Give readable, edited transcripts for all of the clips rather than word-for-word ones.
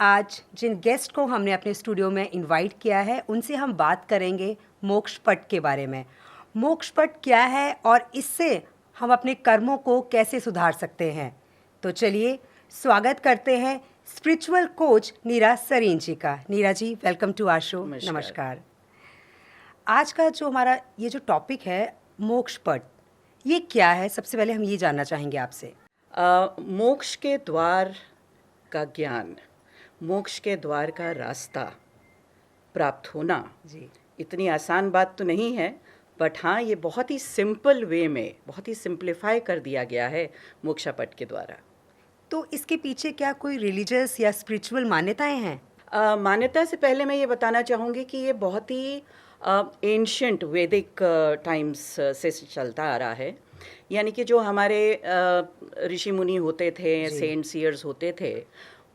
आज जिन गेस्ट को हमने अपने स्टूडियो में इनवाइट किया है उनसे हम बात करेंगे मोक्ष पट के बारे में। मोक्ष पट क्या है और इससे हम अपने कर्मों को कैसे सुधार सकते हैं। तो चलिए स्वागत करते हैं स्पिरिचुअल कोच नीरा सरीन जी का। नीरा जी, वेलकम टू आवर शो। नमस्कार। आज का जो हमारा ये जो टॉपिक है मोक्ष पट, ये क्या है? सबसे पहले हम ये जानना चाहेंगे आपसे। मोक्ष के द्वार का ज्ञान, मोक्ष के द्वार का रास्ता प्राप्त होना जी इतनी आसान बात तो नहीं है, बट हाँ, ये बहुत ही सिंपल वे में, बहुत ही सिंप्लीफाई कर दिया गया है मोक्षा पट के द्वारा। तो इसके पीछे क्या कोई रिलीजियस या स्पिरिचुअल मान्यताएं हैं? मान्यता से पहले मैं ये बताना चाहूँगी कि ये बहुत ही एंशियंट वैदिक टाइम्स से चलता आ रहा है। यानी कि जो हमारे ऋषि मुनि होते थे, सेंट सीयर्स होते थे,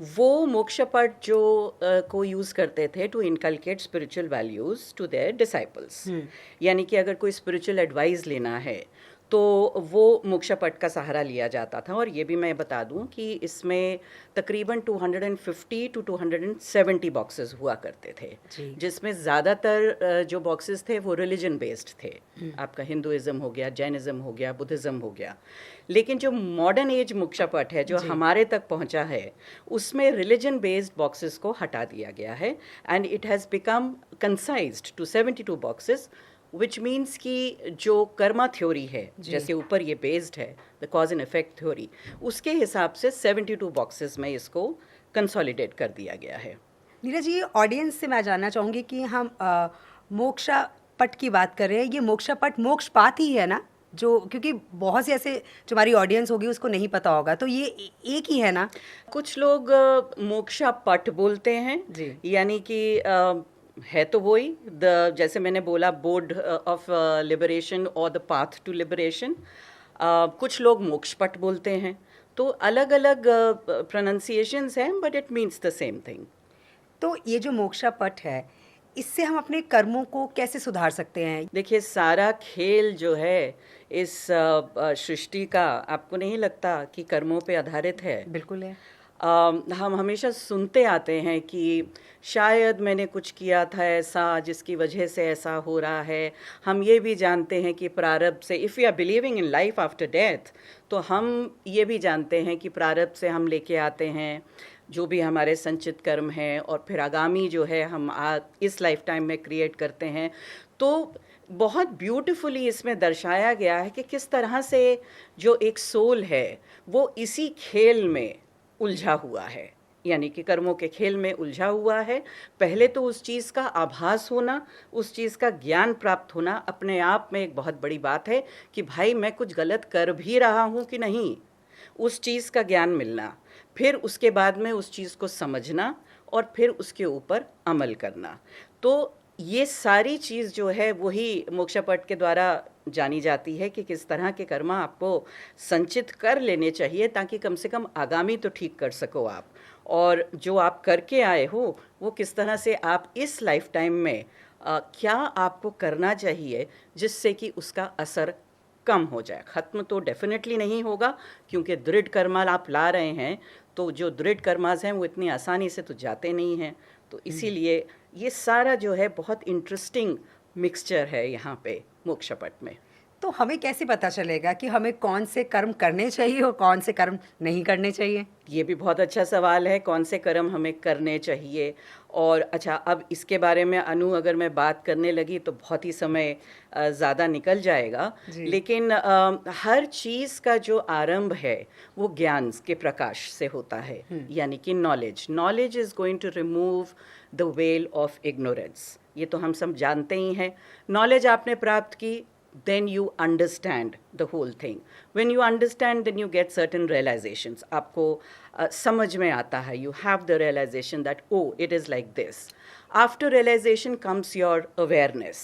वो मोक्ष पट जो को यूज़ करते थे to inculcate spiritual values to their disciples. यानी कि अगर कोई स्पिरिचुअल एडवाइस लेना है तो वो मोक्ष पट का सहारा लिया जाता था। और ये भी मैं बता दूं कि इसमें तकरीबन 250 टू 270 बॉक्सेस हुआ करते थे, जिसमें ज़्यादातर जो बॉक्सेस थे वो रिलीजन बेस्ड थे। आपका हिंदुइज़्म हो गया, जैनिज़्म हो गया, बुद्धिज़्म हो गया। लेकिन जो मॉडर्न एज मोक्ष पट है जो हमारे तक पहुंचा है, उसमें रिलीजन बेस्ड बॉक्सेस को हटा दिया गया है and it has become concised to 72 boxes, which means कि जो कर्मा थ्योरी है, जैसे ऊपर ये बेस्ड है the cause and effect theory, उसके हिसाब से 72 बॉक्सेस में इसको कंसोलिडेट कर दिया गया है। नीरज जी, ऑडियंस से मैं जानना चाहूँगी कि हम मोक्षा पट की बात कर रहे हैं, ये मोक्षा पट मोक्ष पात ही है ना? जो क्योंकि बहुत से ऐसे जो हमारी ऑडियंस होगी उसको नहीं पता होगा, तो ये एक ही है ना? कुछ लोग मोक्षा पट बोलते हैं जी, यानी कि है तो वही, जैसे मैंने बोला, बोर्ड ऑफ लिबरेशन और द पाथ टू लिबरेशन। कुछ लोग मोक्ष पट बोलते हैं, तो अलग अलग प्रोनाउंसिएशंस हैं, but it means the same thing. तो ये जो मोक्षा पट है, इससे हम अपने कर्मों को कैसे सुधार सकते हैं? देखिए, सारा खेल जो है इस सृष्टि का, आपको नहीं लगता कि कर्मों पे आधारित है? बिल्कुल है। हम हमेशा सुनते आते हैं कि शायद मैंने कुछ किया था ऐसा जिसकी वजह से ऐसा हो रहा है। हम ये भी जानते हैं कि प्रारब्ध से, if you are believing in life after death, तो हम ये भी जानते हैं कि प्रारब्ध से हम लेके आते हैं जो भी हमारे संचित कर्म हैं, और फिर आगामी जो है हम इस लाइफ टाइम में क्रिएट करते हैं। तो बहुत ब्यूटीफुली इसमें दर्शाया गया है कि किस तरह से जो एक सोल है वो इसी खेल में उलझा हुआ है, यानी कि कर्मों के खेल में उलझा हुआ है। पहले तो उस चीज़ का आभास होना, उस चीज़ का ज्ञान प्राप्त होना अपने आप में एक बहुत बड़ी बात है कि भाई मैं कुछ गलत कर भी रहा हूँ कि नहीं, उस चीज़ का ज्ञान मिलना, फिर उसके बाद में उस चीज़ को समझना और फिर उसके ऊपर अमल करना। तो ये सारी चीज़ जो है वही मोक्षा पट के द्वारा जानी जाती है कि किस तरह के कर्मा आपको संचित कर लेने चाहिए ताकि कम से कम आगामी तो ठीक कर सको आप, और जो आप करके आए हो वो किस तरह से आप इस लाइफ टाइम में क्या आपको करना चाहिए जिससे कि उसका असर कम हो जाए। ख़त्म तो डेफिनेटली नहीं होगा, क्योंकि दृढ़ कर्मा आप ला रहे हैं, तो जो दृढ़ कर्मास हैं वो इतनी आसानी से तो जाते नहीं हैं। तो इसीलिए ये सारा जो है बहुत इंटरेस्टिंग मिक्सचर है यहाँ पे मोक्ष पट में। तो हमें कैसे पता चलेगा कि हमें कौन से कर्म करने चाहिए और कौन से कर्म नहीं करने चाहिए? ये भी बहुत अच्छा सवाल है, कौन से कर्म हमें करने चाहिए। और अच्छा, अब इसके बारे में अनु अगर मैं बात करने लगी तो बहुत ही समय ज़्यादा निकल जाएगा, लेकिन हर चीज़ का जो आरंभ है वो ज्ञान के प्रकाश से होता है, यानी कि knowledge is going to remove the veil of ignorance. ये तो हम सब जानते ही हैं। नॉलेज आपने प्राप्त की, then you understand the whole thing. When you understand, then you get certain realizations. आपको समझ में आता है, you have the realization that oh, it is like this. After realization comes your awareness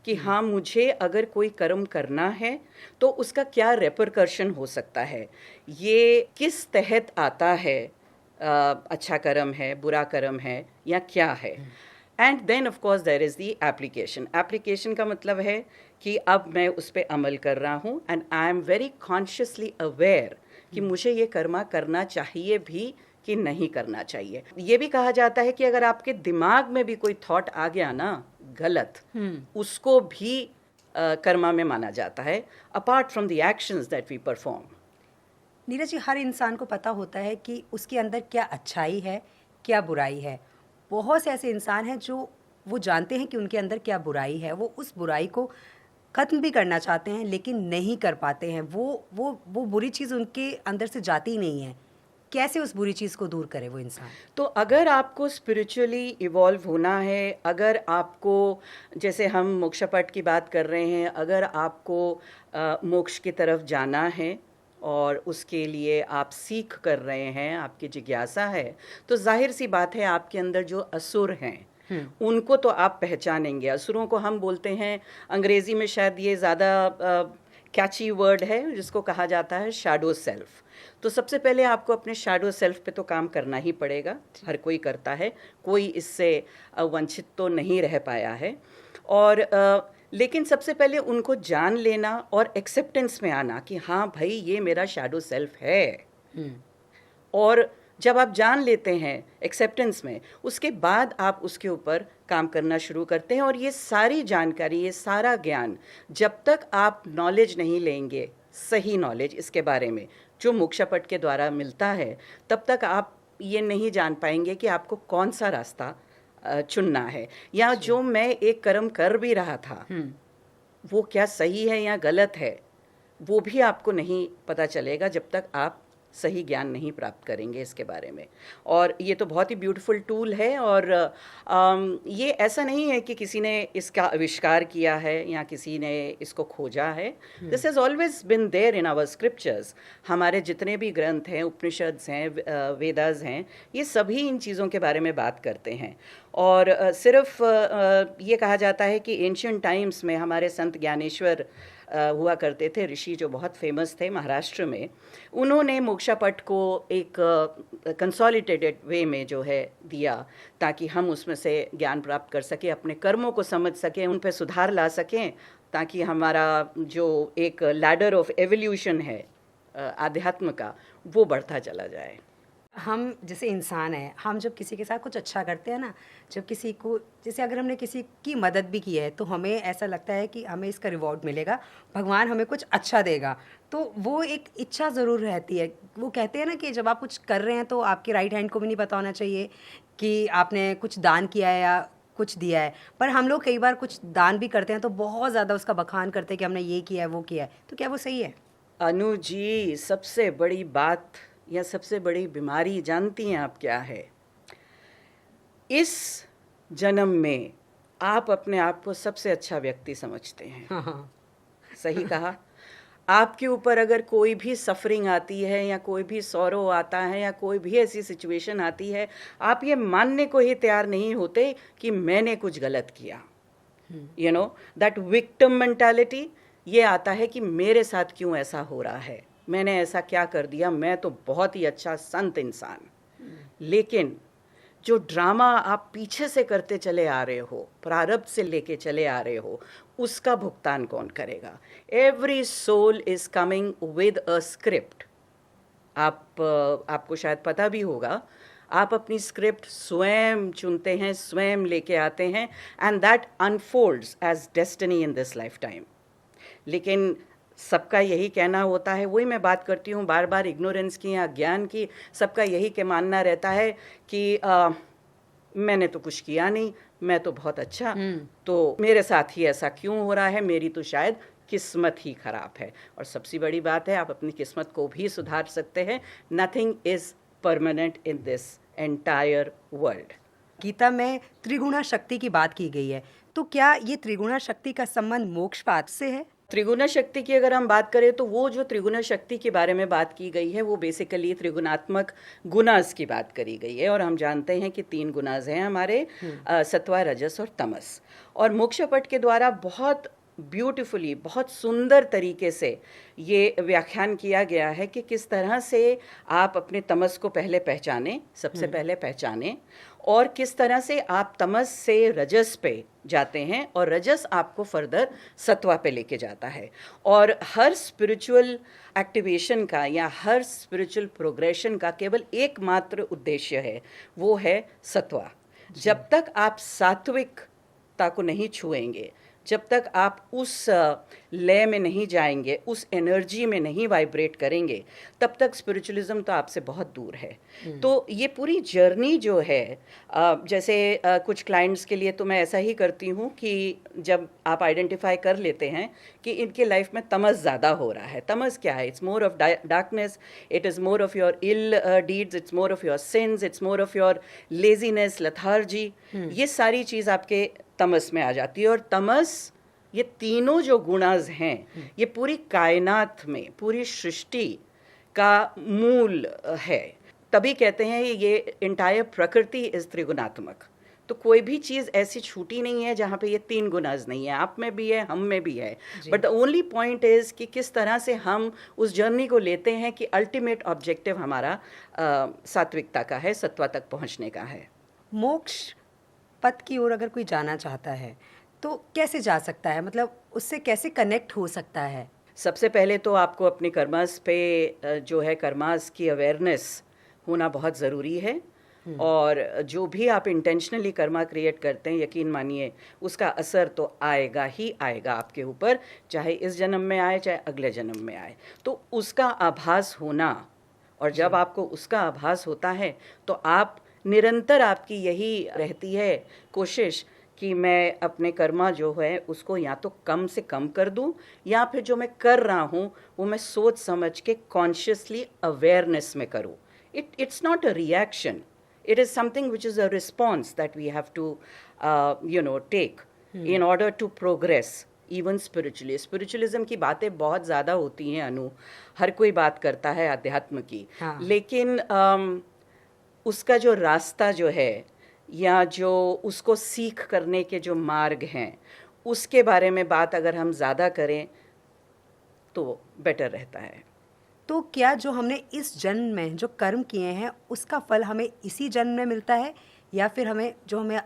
कि हाँ, मुझे अगर कोई कर्म करना है तो उसका क्या repercussion हो सकता है, ये किस तहत आता है, अच्छा कर्म है, बुरा कर्म है या क्या है। And then of course there is the application का मतलब है कि अब मैं उस पर अमल कर रहा हूँ and I am very consciously aware कि मुझे ये कर्मा करना चाहिए भी कि नहीं करना चाहिए। ये भी कहा जाता है कि अगर आपके दिमाग में भी कोई थॉट आ गया ना गलत, उसको भी कर्मा में माना जाता है, apart from the actions that we perform. Neeraj ji, हर इंसान को पता होता है कि उसके अंदर क्या अच्छाई है, क्या बुराई है। बहुत से ऐसे इंसान हैं जो वो जानते हैं कि उनके अंदर क्या बुराई है, वो उस बुराई को ख़त्म भी करना चाहते हैं लेकिन नहीं कर पाते हैं। वो बुरी चीज़ उनके अंदर से जाती ही नहीं है। कैसे उस बुरी चीज़ को दूर करे वो इंसान? तो अगर आपको स्पिरिचुअली इवॉल्व होना है, अगर आपको, जैसे हम मोक्षपट की बात कर रहे हैं, अगर आपको मोक्ष की तरफ जाना है और उसके लिए आप सीख कर रहे हैं, आपकी जिज्ञासा है, तो जाहिर सी बात है आपके अंदर जो असुर हैं उनको तो आप पहचानेंगे। असुरों को हम बोलते हैं, अंग्रेजी में शायद ये ज़्यादा कैची वर्ड है, जिसको कहा जाता है शैडो सेल्फ। तो सबसे पहले आपको अपने शैडो सेल्फ पे तो काम करना ही पड़ेगा, हर कोई करता है, कोई इससे वंचित तो नहीं रह पाया है। और लेकिन सबसे पहले उनको जान लेना और एक्सेप्टेंस में आना कि हाँ भाई ये मेरा शैडो सेल्फ है। और जब आप जान लेते हैं एक्सेप्टेंस में, उसके बाद आप उसके ऊपर काम करना शुरू करते हैं। और ये सारी जानकारी, ये सारा ज्ञान, जब तक आप नॉलेज नहीं लेंगे, सही नॉलेज इसके बारे में जो मोक्षपट के द्वारा मिलता है, तब तक आप ये नहीं जान पाएंगे कि आपको कौन सा रास्ता चुनना है, या जो मैं एक कर्म कर भी रहा था वो क्या सही है या गलत है, वो भी आपको नहीं पता चलेगा जब तक आप सही ज्ञान नहीं प्राप्त करेंगे इसके बारे में। और ये तो बहुत ही ब्यूटीफुल टूल है। और ये ऐसा नहीं है कि किसी ने इसका आविष्कार किया है या किसी ने इसको खोजा है। This has always been there in our scriptures. हमारे जितने भी ग्रंथ हैं, उपनिषद्स हैं, वेदास हैं, ये सभी इन चीज़ों के बारे में बात करते हैं। और सिर्फ ये कहा जाता है कि एंशिएंट टाइम्स में हमारे संत ज्ञानेश्वर हुआ करते थे, ऋषि जो बहुत फेमस थे महाराष्ट्र में, उन्होंने मोक्षपट को एक कंसोलिडेटेड वे में जो है दिया, ताकि हम उसमें से ज्ञान प्राप्त कर सकें, अपने कर्मों को समझ सकें, उन पर सुधार ला सकें, ताकि हमारा जो एक लैडर ऑफ एवोल्यूशन है आध्यात्म का, वो बढ़ता चला जाए। हम जैसे इंसान हैं, हम जब किसी के साथ कुछ अच्छा करते हैं ना, जब किसी को, जैसे अगर हमने किसी की मदद भी की है, तो हमें ऐसा लगता है कि हमें इसका रिवॉर्ड मिलेगा, भगवान हमें कुछ अच्छा देगा। तो वो एक इच्छा ज़रूर रहती है। वो कहते हैं ना कि जब आप कुछ कर रहे हैं तो आपके राइट हैंड को भी नहीं पता होना चाहिए कि आपने कुछ दान किया है या कुछ दिया है। पर हम लोग कई बार कुछ दान भी करते हैं तो बहुत ज़्यादा उसका बखान करते हैं कि हमने ये किया है, वो किया है। तो क्या वो सही है? अनु जी, सबसे बड़ी बात या सबसे बड़ी बीमारी जानती हैं आप क्या है? इस जन्म में आप अपने आप को सबसे अच्छा व्यक्ति समझते हैं। हाँ। सही कहा। आपके ऊपर अगर कोई भी सफरिंग आती है या कोई भी सौरो आता है या कोई भी ऐसी सिचुएशन आती है, आप ये मानने को ही तैयार नहीं होते कि मैंने कुछ गलत किया। You know that victim mentality, ये आता है कि मेरे साथ क्यों ऐसा हो रहा है, मैंने ऐसा क्या कर दिया, मैं तो बहुत ही अच्छा संत इंसान। लेकिन जो ड्रामा आप पीछे से करते चले आ रहे हो, प्रारब्ध से लेके चले आ रहे हो, उसका भुगतान कौन करेगा? Every soul is coming with a script. आपको शायद पता भी होगा, आप अपनी स्क्रिप्ट स्वयं चुनते हैं, स्वयं लेके आते हैं, and that unfolds as destiny in this life time. लेकिन सबका यही कहना होता है, वही मैं बात करती हूँ बार बार इग्नोरेंस की या ज्ञान की, सबका यही के मानना रहता है कि मैंने तो कुछ किया नहीं, मैं तो बहुत अच्छा, तो मेरे साथ ही ऐसा क्यों हो रहा है, मेरी तो शायद किस्मत ही खराब है। और सबसे बड़ी बात है, आप अपनी किस्मत को भी सुधार सकते हैं। Nothing is permanent in this entire world. Gita में त्रिगुणा शक्ति की बात की गई है, तो क्या ये त्रिगुणा शक्ति का संबंध मोक्षपात से है? त्रिगुणा शक्ति की अगर हम बात करें तो वो जो त्रिगुणा शक्ति के बारे में बात की गई है, वो बेसिकली त्रिगुणात्मक गुणास की बात करी गई है। और हम जानते हैं कि 3 गुणास हैं हमारे, सत्व, रजस और तमस। और मोक्षपट के द्वारा बहुत ब्यूटीफुली, बहुत सुंदर तरीके से ये व्याख्यान किया गया है कि किस तरह से आप अपने तमस को पहले पहचानें, सबसे पहले पहचानें, और किस तरह से आप तमस से रजस पे जाते हैं और रजस आपको फर्दर सत्वा पे लेके जाता है। और हर स्पिरिचुअल एक्टिवेशन का या हर स्पिरिचुअल प्रोग्रेशन का केवल एकमात्र उद्देश्य है, वो है सत्वा। जब तक आप सात्विकता को नहीं छुएंगे, जब तक आप उस लय में नहीं जाएंगे, उस एनर्जी में नहीं वाइब्रेट करेंगे, तब तक स्पिरिचुअलिज्म तो आपसे बहुत दूर है। तो ये पूरी जर्नी जो है, जैसे कुछ क्लाइंट्स के लिए तो मैं ऐसा ही करती हूँ कि जब आप आइडेंटिफाई कर लेते हैं कि इनके लाइफ में तमस ज़्यादा हो रहा है। तमस क्या है? It's more of darkness, it is more of your ill deeds, it's more of your sins, it's more of your laziness, lethargy. ये सारी चीज़ आपके तमस में आ जाती है। और तमस, ये तीनों जो गुणाज हैं, ये पूरी कायनात में, पूरी सृष्टि का मूल है। तभी कहते हैं ये इंटायर प्रकृति इज त्रिगुणात्मक। तो कोई भी चीज़ ऐसी छूटी नहीं है जहाँ पे ये तीन गुणाज नहीं है। आप में भी है, हम में भी है। But the only point is कि किस तरह से हम उस जर्नी को लेते हैं कि अल्टीमेट ऑब्जेक्टिव हमारा सात्विकता का है, सत्वा तक पहुँचने का है। मोक्ष पथ की ओर अगर कोई जाना चाहता है तो कैसे जा सकता है? मतलब उससे कैसे कनेक्ट हो सकता है? सबसे पहले तो आपको अपने कर्मास पे जो है, कर्मास की अवेयरनेस होना बहुत ज़रूरी है। और जो भी आप इंटेंशनली कर्मा क्रिएट करते हैं, यकीन मानिए उसका असर तो आएगा ही आएगा आपके ऊपर, चाहे इस जन्म में आए चाहे अगले जन्म में आए। तो उसका आभास होना, और जब आपको उसका आभास होता है तो आप निरंतर, आपकी यही रहती है कोशिश कि मैं अपने कर्मा जो है उसको या तो कम से कम कर दूं, या फिर जो मैं कर रहा हूं वो मैं सोच समझ के कॉन्शियसली अवेयरनेस में करूं। It's not a reaction, it is something which is a response that we have to take in order to progress even spiritually. Spiritualism की बातें बहुत ज़्यादा होती हैं अनु, हर कोई बात करता है अध्यात्म की। हाँ। लेकिन उसका जो रास्ता जो है, या जो उसको सीख करने के जो मार्ग हैं, उसके बारे में बात अगर हम ज़्यादा करें तो बेटर रहता है। तो क्या जो हमने इस जन्म में जो कर्म किए हैं उसका फल हमें इसी जन्म में मिलता है, या फिर हमें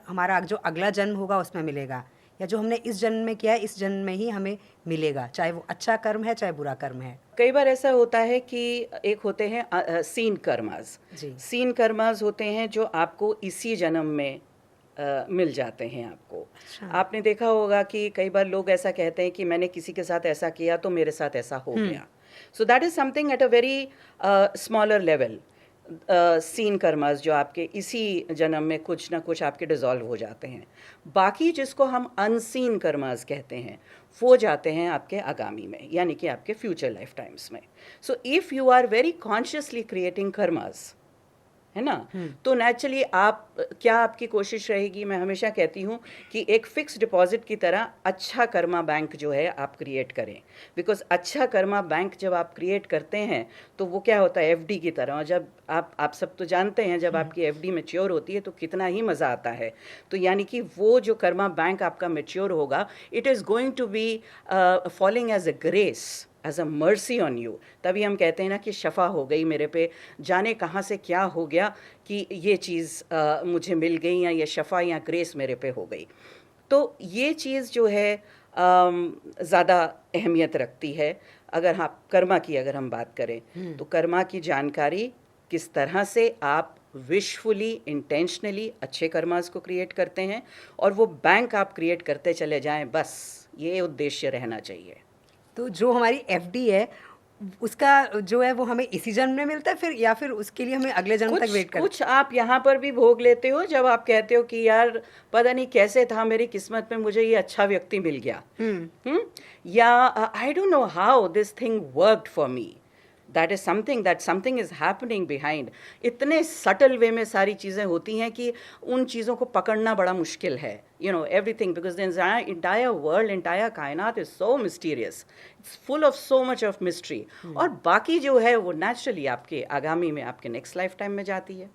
हमारा जो अगला जन्म होगा उसमें मिलेगा, या जो हमने इस जन्म में किया है इस जन्म में ही हमें मिलेगा, चाहे वो अच्छा कर्म है चाहे बुरा कर्म है? कई बार ऐसा होता है कि एक होते हैं सीन कर्मास। सीन कर्मास होते हैं जो आपको इसी जन्म में मिल जाते हैं आपको। अच्छा। आपने देखा होगा कि कई बार लोग ऐसा कहते हैं कि मैंने किसी के साथ ऐसा किया तो मेरे साथ ऐसा हो गया। So that is something at a very smaller level. सीन कर्मास जो आपके इसी जन्म में कुछ ना कुछ आपके डिसॉल्व हो जाते हैं। बाकी जिसको हम अनसीन कर्मास कहते हैं, वो जाते हैं आपके आगामी में, यानी कि आपके फ्यूचर लाइफ टाइम्स में। So if you are very consciously creating karmas, है ना, तो नेचुरली क्या आपकी कोशिश रहेगी, मैं हमेशा कहती हूँ कि एक फिक्स डिपॉजिट की तरह अच्छा कर्मा बैंक जो है आप क्रिएट करें। बिकॉज अच्छा कर्मा बैंक जब आप क्रिएट करते हैं तो वो क्या होता है, एफडी की तरह। और जब आप सब तो जानते हैं जब आपकी एफडी मैच्योर होती है तो कितना ही मज़ा आता है। तो यानी कि वो जो कर्मा बैंक आपका मैच्योर होगा, it is going to be falling as a grace, as a mercy on you. तभी हम कहते हैं ना कि शफा हो गई मेरे पे, जाने कहाँ से क्या हो गया कि ये चीज़ मुझे मिल गई, या ये शफा या ग्रेस मेरे पे हो गई। तो ये चीज़ जो है ज़्यादा अहमियत रखती है। अगर आप कर्मा की अगर हम बात करें तो कर्मा की जानकारी, किस तरह से आप विशफुली इंटेंशनली अच्छे कर्मास को क्रिएट करते हैं, और वो बैंक आप क्रिएट करते चले जाएं, बस ये उद्देश्य रहना चाहिए। तो जो हमारी एफडी है उसका जो है वो हमें इसी जन्म में मिलता है फिर, या फिर उसके लिए हमें अगले जन्म तक वेट करना? कुछ आप यहाँ पर भी भोग लेते हो जब आप कहते हो कि यार पता नहीं कैसे था मेरी किस्मत में, मुझे ये अच्छा व्यक्ति मिल गया, या I don't know how this thing worked for me. That is something is happening behind. इतने सटल वे में सारी चीज़ें होती हैं कि उन चीज़ों को पकड़ना बड़ा मुश्किल है। Everything, because the entire world, entire कायनात is so mysterious, it's full of so much of mystery. और बाकी जो है वो नेचुरली आपके आगामी में, आपके नेक्स्ट लाइफ टाइम में जाती है।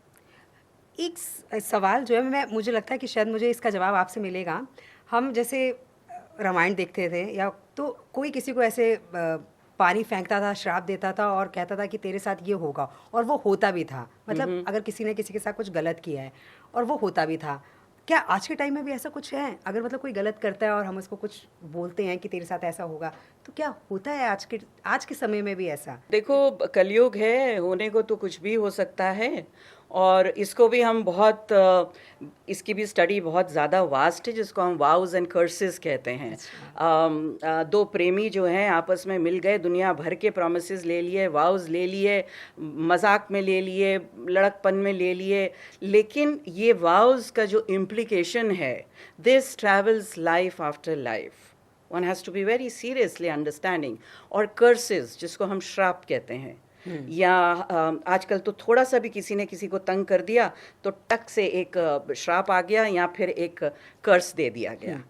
एक सवाल जो है मुझे लगता है कि शायद मुझे इसका जवाब आपसे मिलेगा। हम जैसे रामायण देखते थे या तो कोई किसी को ऐसे पानी फेंकता था, श्राप देता था और कहता था कि तेरे साथ ये होगा, और वो होता भी था। मतलब अगर किसी ने किसी के साथ कुछ गलत किया है और वो होता भी था। क्या आज के टाइम में भी ऐसा कुछ है? अगर मतलब कोई गलत करता है और हम उसको कुछ बोलते हैं कि तेरे साथ ऐसा होगा, तो क्या होता है आज के समय में भी ऐसा? देखो, कलयुग है, होने को तो कुछ भी हो सकता है। और इसको भी हम बहुत इसकी भी स्टडी बहुत ज़्यादा वास्ट है, जिसको हम वाउज एंड कर्सेस कहते हैं। दो प्रेमी जो हैं आपस में मिल गए, दुनिया भर के प्रोमिसेस ले लिए, वाउज ले लिए, मजाक में ले लिए, लड़कपन में ले लिए, लेकिन ये वाउज का जो इम्प्लीकेशन है, this travels life after life. One has to be very seriously understanding. और कर्सेस, जिसको हम श्राप कहते हैं, या आजकल तो थोड़ा सा भी किसी ने किसी को तंग कर दिया तो टक से एक श्राप आ गया या फिर एक कर्स दे दिया गया।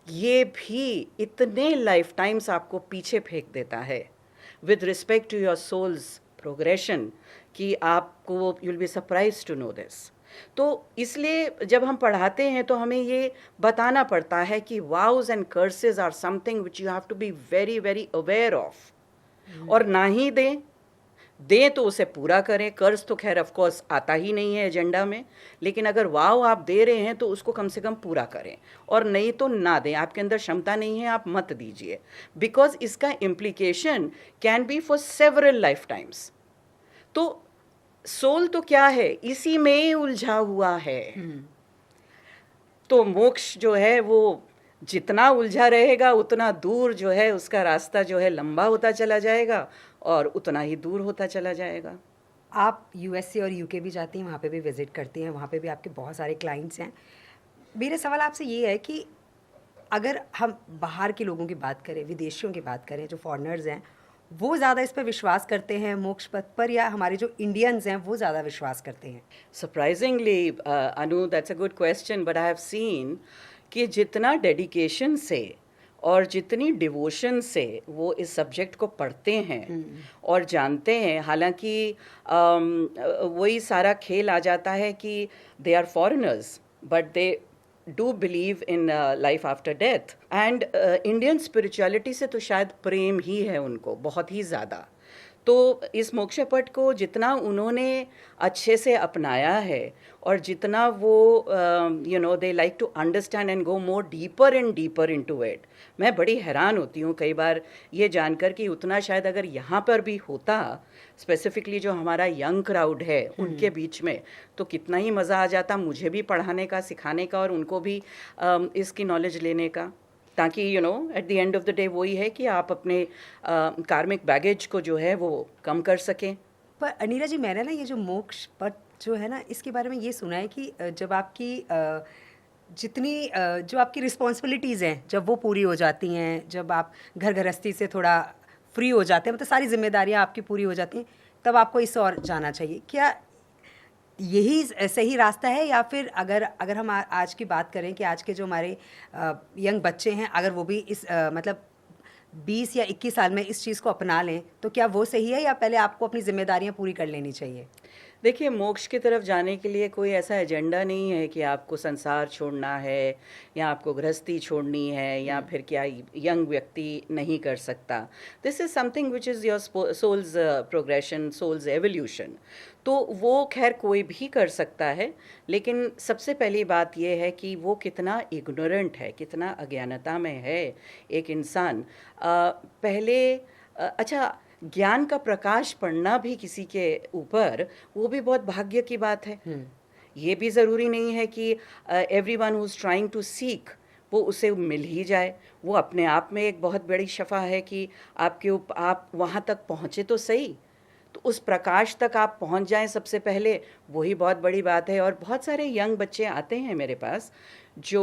ये भी इतने लाइफ टाइम्स आपको पीछे फेंक देता है with respect to your soul's progression, कि आपको you will be surprise to know this. तो इसलिए जब हम पढ़ाते हैं तो हमें ये बताना पड़ता है कि vows and curses are something which you have to be very very aware of. और ना ही दें तो उसे पूरा करें। कर्ज तो खैर ऑफ कोर्स आता ही नहीं है एजेंडा में, लेकिन अगर वाव आप दे रहे हैं तो उसको कम से कम पूरा करें, और नहीं तो ना दें। आपके अंदर क्षमता नहीं है, आप मत दीजिए, बिकॉज इसका implication can be for several life times. तो सोल तो क्या है, इसी में ही उलझा हुआ है। तो मोक्ष जो है वो जितना उलझा रहेगा उतना दूर जो है उसका रास्ता जो है लंबा होता चला जाएगा और उतना ही दूर होता चला जाएगा। आप यूएसए और यूके भी जाती हैं, वहाँ पे भी विज़िट करती हैं, वहाँ पे भी आपके बहुत सारे क्लाइंट्स हैं। मेरे सवाल आपसे ये है कि अगर हम बाहर के लोगों की बात करें, विदेशियों की बात करें, जो फॉरेनर्स हैं, वो ज़्यादा इस पर विश्वास करते हैं मोक्ष पथ पर, या हमारे जो इंडियंस हैं वो ज़्यादा विश्वास करते हैं? Surprisingly Anu, that's a good question, but I have seen कि जितना डेडिकेशन से और जितनी डिवोशन से वो इस सब्जेक्ट को पढ़ते हैं और जानते हैं, हालांकि वही सारा खेल आ जाता है कि they are foreigners but they do believe in life after death. And Indian spirituality से तो शायद प्रेम ही है उनको बहुत ही ज़्यादा। तो इस मोक्ष पथ को जितना उन्होंने अच्छे से अपनाया है और जितना वो you know they like to understand and go more deeper and deeper into it, मैं बड़ी हैरान होती हूँ कई बार ये जानकर कि उतना शायद अगर यहाँ पर भी होता, स्पेसिफिकली जो हमारा यंग क्राउड है उनके बीच में, तो कितना ही मज़ा आ जाता मुझे भी पढ़ाने का, सिखाने का और उनको भी इसकी नॉलेज लेने का, ताकि you know at the end of the day वही है कि आप अपने कार्मिक बैगेज को जो है वो कम कर सकें। पर अनीरा जी, मैंने ना ये जो मोक्ष पथ जो है ना, इसके बारे में ये सुना है कि जब आपकी जितनी जो आपकी रिस्पॉन्सिबिलिटीज़ हैं जब वो पूरी हो जाती हैं, जब आप घर गृहस्थी से थोड़ा फ्री हो जाते हैं, मतलब सारी जिम्मेदारियां आपकी पूरी हो जाती हैं, तब आपको इस और जाना चाहिए। क्या यही सही रास्ता है, या फिर अगर हम आज की बात करें कि आज के जो हमारे यंग बच्चे हैं, अगर वो भी इस मतलब 20 या 21 साल में इस चीज़ को अपना लें, तो क्या वो सही है, या पहले आपको अपनी जिम्मेदारियां पूरी कर लेनी चाहिए? देखिए, मोक्ष की तरफ जाने के लिए कोई ऐसा एजेंडा नहीं है कि आपको संसार छोड़ना है या आपको गृहस्थी छोड़नी है या फिर क्या यंग व्यक्ति नहीं कर सकता। This is something which is your soul's progression, soul's evolution. तो वो खैर कोई भी कर सकता है, लेकिन सबसे पहली बात यह है कि वो कितना इग्नोरेंट है, कितना अज्ञानता में है एक इंसान। पहले अच्छा, ज्ञान का प्रकाश पड़ना भी किसी के ऊपर, वो भी बहुत भाग्य की बात है। ये भी ज़रूरी नहीं है कि everyone who is trying to seek वो उसे मिल ही जाए। वो अपने आप में एक बहुत बड़ी शफ़ा है कि आप वहाँ तक पहुँचे तो सही, तो उस प्रकाश तक आप पहुँच जाएं सबसे पहले, वही बहुत बड़ी बात है। और बहुत सारे यंग बच्चे आते हैं मेरे पास जो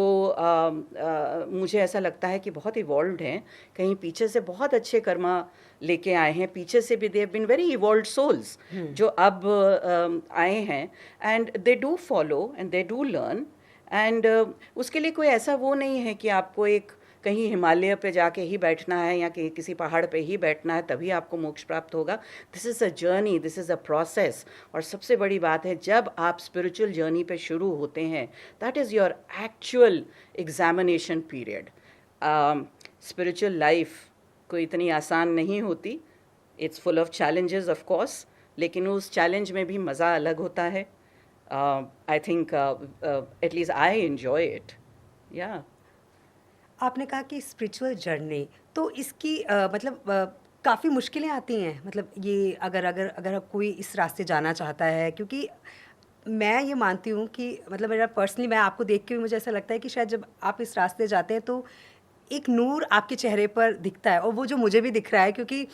मुझे ऐसा लगता है कि बहुत इवॉल्व्ड हैं, कहीं पीछे से बहुत अच्छे कर्मा लेके आए हैं, पीछे से भी they have been very evolved souls जो अब आए हैं, and they do follow and they do learn. And उसके लिए कोई ऐसा वो नहीं है कि आपको एक कहीं हिमालय पे जाके ही बैठना है या किसी पहाड़ पे ही बैठना है तभी आपको मोक्ष प्राप्त होगा। This is a journey, this is a process. और सबसे बड़ी बात है, जब आप स्पिरिचुअल जर्नी पे शुरू होते हैं, that is your actual examination period. Spiritual life कोई इतनी आसान नहीं होती. It's full of challenges of course, लेकिन उस चैलेंज में भी मज़ा अलग होता है. I think at least I enjoy it. या आपने कहा कि स्पिरिचुअल जर्नी, तो इसकी मतलब काफ़ी मुश्किलें आती हैं, मतलब ये अगर कोई इस रास्ते जाना चाहता है, क्योंकि मैं ये मानती हूँ कि मतलब मेरा पर्सनली, मैं आपको देख के भी मुझे ऐसा लगता है कि शायद जब आप इस रास्ते जाते हैं तो एक नूर आपके चेहरे पर दिखता है, और वो जो मुझे भी दिख रहा है, क्योंकि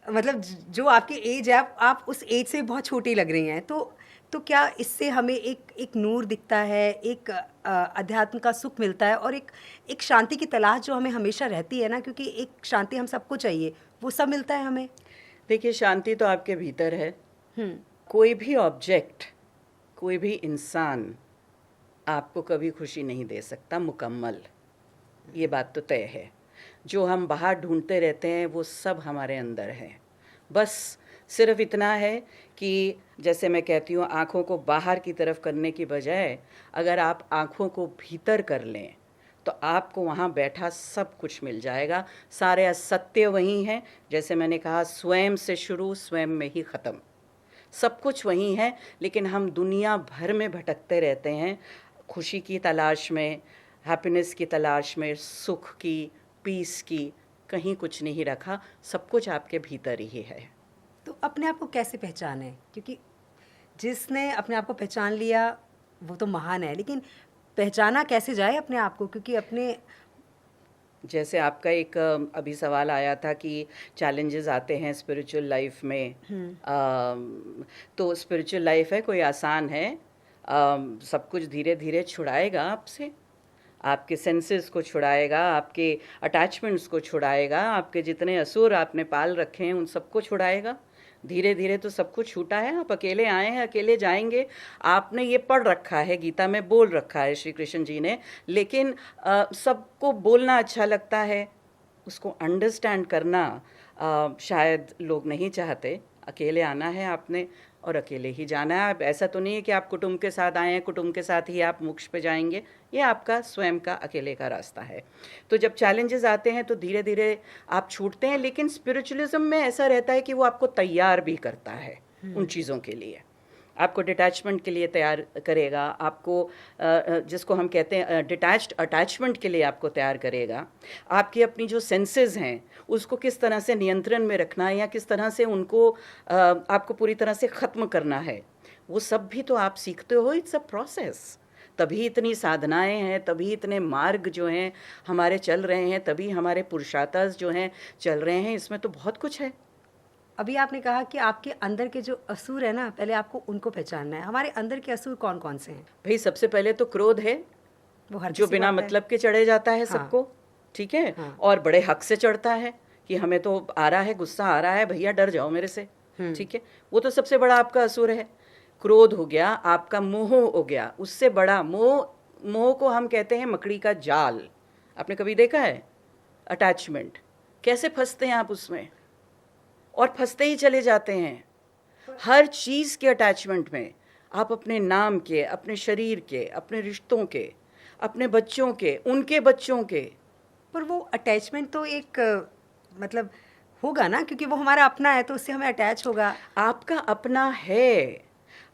मतलब जो आपकी एज है, आप उस एज से बहुत छोटी लग रही हैं, तो क्या इससे हमें एक नूर दिखता है, एक अध्यात्म का सुख मिलता है, और एक शांति की तलाश जो हमें हमेशा रहती है ना, क्योंकि एक शांति हम सबको चाहिए, वो सब मिलता है हमें? देखिए, शांति तो आपके भीतर है. हम्म। कोई भी ऑब्जेक्ट, कोई भी इंसान आपको कभी खुशी नहीं दे सकता मुकम्मल. ये बात तो तय है. जो हम बाहर ढूंढते रहते हैं वो सब हमारे अंदर है. बस सिर्फ इतना है कि जैसे मैं कहती हूँ, आँखों को बाहर की तरफ करने की बजाय अगर आप आँखों को भीतर कर लें तो आपको वहाँ बैठा सब कुछ मिल जाएगा. सारे असत्य वही हैं. जैसे मैंने कहा, स्वयं से शुरू, स्वयं में ही ख़त्म. सब कुछ वही है, लेकिन हम दुनिया भर में भटकते रहते हैं, खुशी की तलाश में, हैप्पीनेस की तलाश में, सुख की, पीस की. कहीं कुछ नहीं रखा, सब कुछ आपके भीतर ही है. तो अपने आप को कैसे पहचाने? क्योंकि जिसने अपने आप को पहचान लिया वो तो महान है, लेकिन पहचाना कैसे जाए अपने आप को? क्योंकि अपने जैसे आपका एक अभी सवाल आया था कि चैलेंजेस आते हैं स्पिरिचुअल लाइफ में. तो स्पिरिचुअल लाइफ है, कोई आसान है. सब कुछ धीरे धीरे छुड़ाएगा आपसे. आपके सेंसेस को छुड़ाएगा, आपके अटैचमेंट्स को छुड़ाएगा, आपके जितने असुर आपने पाल रखे हैं उन सबको छुड़ाएगा. धीरे धीरे तो सब कुछ छूटा है. आप अकेले आए हैं, अकेले जाएंगे. आपने ये पढ़ रखा है, गीता में बोल रखा है श्री कृष्ण जी ने, लेकिन सबको बोलना अच्छा लगता है, उसको अंडरस्टैंड करना शायद लोग नहीं चाहते. अकेले आना है आपने और अकेले ही जाना है. अब ऐसा तो नहीं है कि आप कुटुंब के साथ आए हैं, कुटुंब के साथ ही आप मोक्ष पे जाएंगे. ये आपका स्वयं का अकेले का रास्ता है. तो जब चैलेंजेस आते हैं तो धीरे धीरे आप छूटते हैं. लेकिन स्पिरिचुअलिज्म में ऐसा रहता है कि वो आपको तैयार भी करता है उन चीज़ों के लिए. आपको डिटैचमेंट के लिए तैयार करेगा, आपको जिसको हम कहते हैं डिटैच्ड अटैचमेंट के लिए आपको तैयार करेगा. आपकी अपनी जो सेंसेस हैं उसको किस तरह से नियंत्रण में रखना है, या किस तरह से उनको आपको पूरी तरह से ख़त्म करना है, वो सब भी तो आप सीखते हो. It's a process. तभी इतनी साधनाएं हैं, तभी इतने मार्ग जो हैं हमारे चल रहे हैं, तभी हमारे पुरुषार्थ जो हैं चल रहे हैं. इसमें तो बहुत कुछ है. अभी आपने कहा कि आपके अंदर के जो असुर है ना, पहले आपको उनको पहचानना है. हमारे अंदर के असुर कौन कौन से हैं? भाई, सबसे पहले तो क्रोध है, वो हर जो किसी बिना को आता है. मतलब के चढ़े जाता है हाँ. सबको. ठीक है. हाँ. और बड़े हक से चढ़ता है कि हमें तो आ रहा है, गुस्सा आ रहा है, भैया डर जाओ मेरे से. ठीक है. वो तो सबसे बड़ा आपका असुर है. क्रोध हो गया, आपका मोह हो गया. उससे बड़ा मोह को हम कहते हैं मकड़ी का जाल. आपने कभी देखा है अटैचमेंट? कैसे फंसते हैं आप उसमें, और फंसते ही चले जाते हैं. हर चीज़ के अटैचमेंट में, आप अपने नाम के, अपने शरीर के, अपने रिश्तों के, अपने बच्चों के, उनके बच्चों के. पर वो अटैचमेंट तो एक मतलब होगा ना, क्योंकि वो हमारा अपना है, तो उससे हमें अटैच होगा. आपका अपना है,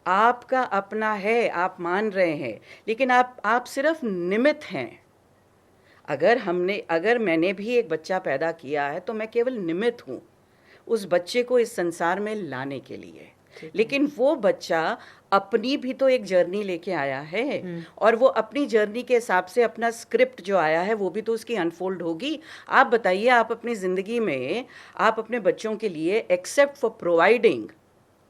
आपका अपना है, आप मान रहे हैं, लेकिन आप सिर्फ निमित्त हैं. अगर मैंने भी एक बच्चा पैदा किया है तो मैं केवल निमित्त हूँ उस बच्चे को इस संसार में लाने के लिए. लेकिन वो बच्चा अपनी भी तो एक जर्नी लेके आया है, और वो अपनी जर्नी के हिसाब से अपना स्क्रिप्ट जो आया है वो भी तो उसकी अनफोल्ड होगी. आप बताइए, आप अपनी ज़िंदगी में आप अपने बच्चों के लिए, except for providing